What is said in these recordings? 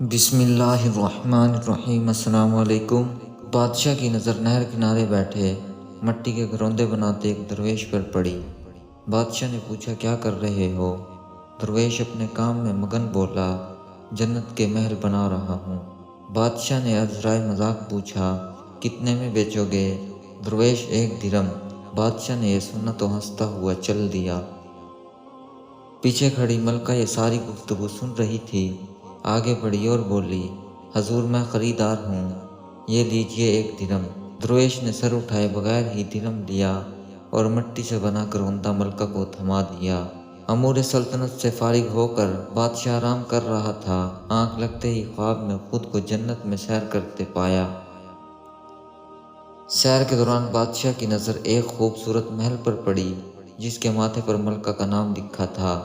بسم اللہ الرحمن الرحیم۔ السلام علیکم۔ بادشاہ کی نظر نہر کنارے بیٹھے مٹی کے گھروندے بناتے ایک درویش پر پڑی۔ بادشاہ نے پوچھا، کیا کر رہے ہو؟ درویش اپنے کام میں مگن بولا، جنت کے محل بنا رہا ہوں۔ بادشاہ نے عذرائے مذاق پوچھا، کتنے میں بیچو گے؟ درویش، 1 درم۔ بادشاہ نے یہ سنا تو ہنستا ہوا چل دیا۔ پیچھے کھڑی ملکہ یہ ساری گفتگو سن رہی تھی، آگے بڑھی اور بولی، حضور میں خریدار ہوں، یہ لیجئے 1 درم۔ درویش نے سر اٹھائے بغیر ہی درم لیا اور مٹی سے بنا گھروندہ ملکہ کو تھما دیا۔ امور سلطنت سے فارغ ہو کر بادشاہ آرام کر رہا تھا، آنکھ لگتے ہی خواب میں خود کو جنت میں سیر کرتے پایا۔ سیر کے دوران بادشاہ کی نظر ایک خوبصورت محل پر پڑی جس کے ماتھے پر ملکہ کا نام لکھا تھا۔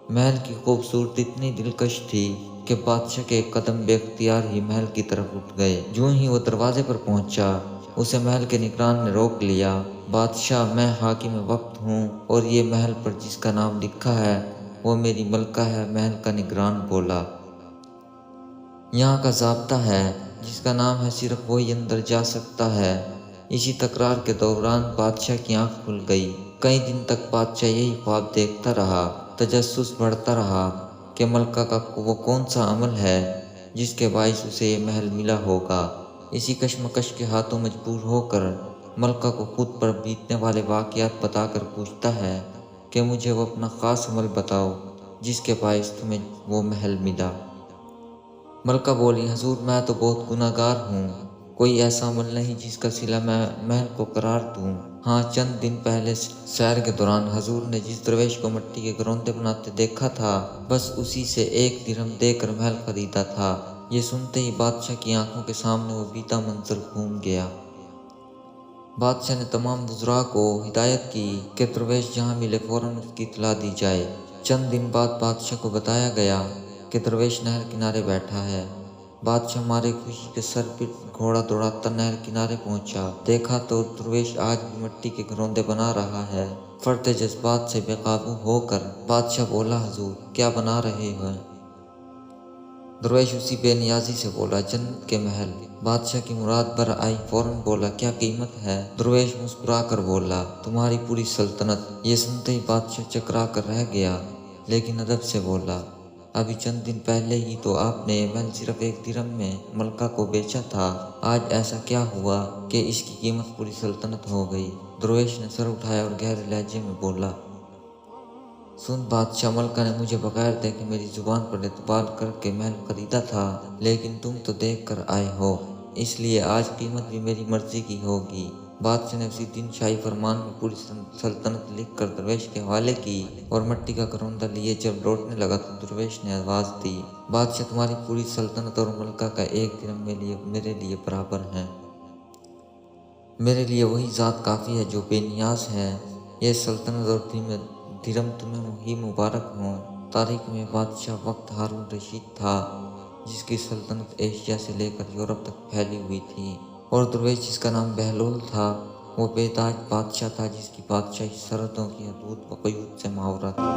محل کی خوبصورتی اتنی دلکش تھی کہ بادشاہ کے قدم بے اختیار ہی محل کی طرف اٹھ گئے۔ جوں ہی وہ دروازے پر پہنچا، اسے محل کے نگران نے روک لیا۔ بادشاہ، میں حاکم وقت ہوں اور یہ محل پر جس کا نام لکھا ہے وہ میری ملکہ ہے۔ محل کا نگران بولا، یہاں کا ضابطہ ہے، جس کا نام ہے صرف وہی اندر جا سکتا ہے۔ اسی تکرار کے دوران بادشاہ کی آنکھ کھل گئی۔ کئی دن تک بادشاہ یہی خواب دیکھتا رہا۔ تجسس بڑھتا رہا کہ ملکہ کا وہ کون سا عمل ہے جس کے باعث اسے یہ محل ملا ہوگا۔ اسی کشمکش کے ہاتھوں مجبور ہو کر ملکہ کو خود پر بیتنے والے واقعات بتا کر پوچھتا ہے کہ مجھے وہ اپنا خاص عمل بتاؤ جس کے باعث تمہیں وہ محل ملا۔ ملکہ بولی، حضور میں تو بہت گناہ گار ہوں، کوئی ایسا عمل نہیں جس کا صلہ میں محل کو قرار دوں۔ ہاں، چند دن پہلے سیر کے دوران حضور نے جس درویش کو مٹی کے گھروندے بناتے دیکھا تھا، بس اسی سے 1 درہم دے کر محل خریدا تھا۔ یہ سنتے ہی بادشاہ کی آنکھوں کے سامنے وہ بیتا منظر گھوم گیا۔ بادشاہ نے تمام وزراء کو ہدایت کی کہ درویش جہاں ملے فوراً اس کی اطلاع دی جائے۔ چند دن بعد بادشاہ کو بتایا گیا کہ درویش نہر کنارے بیٹھا ہے۔ بادشاہ مارے خوشی کے سر پہ گھوڑا دوڑاتا نہر کنارے پہنچا۔ دیکھا تو درویش آج بھی مٹی کے گھروندے بنا رہا ہے۔ فرط جذبات سے بے قابو ہو کر بادشاہ بولا، حضور کیا بنا رہے ہیں؟ درویش اسی بے نیازی سے بولا، جنت کے محل۔ بادشاہ کی مراد بر آئی، فوراً بولا، کیا قیمت ہے؟ درویش مسکرا کر بولا، تمہاری پوری سلطنت۔ یہ سنتے ہی بادشاہ چکرا کر رہ گیا، لیکن ادب سے بولا، ابھی چند دن پہلے ہی تو آپ نے یہ محل صرف 1 درہم میں ملکہ کو بیچا تھا، آج ایسا کیا ہوا کہ اس کی قیمت پوری سلطنت ہو گئی؟ درویش نے سر اٹھایا اور گہرے لہجے میں بولا، سن بادشاہ، ملکہ نے مجھے بغیر دیکھے میری زبان پر اعتبار کر کے محل خریدا تھا، لیکن تم تو دیکھ کر آئے ہو، اس لیے آج قیمت بھی میری مرضی کی ہوگی۔ بادشاہ نے اسی دن شاہی فرمان میں پوری سلطنت لکھ کر درویش کے حوالے کی اور مٹی کا گھروندہ لیے جب لوٹنے لگا تو درویش نے آواز دی، بادشاہ، تمہاری پوری سلطنت اور ملکہ کا 1 درہم میرے لیے برابر ہیں۔ میرے لیے وہی ذات کافی ہے جو بے نیاز ہے۔ یہ سلطنت اور درہم تمہیں ہی مبارک ہوں۔ تاریخ میں بادشاہ وقت ہارون رشید تھا جس کی سلطنت ایشیا سے لے کر یورپ تک پھیلی ہوئی تھی، اور درویش جس کا نام بہلول تھا وہ بے تاج بادشاہ تھا جس کی بادشاہی سرحدوں کی حدود و قیود سے ماورا تھی۔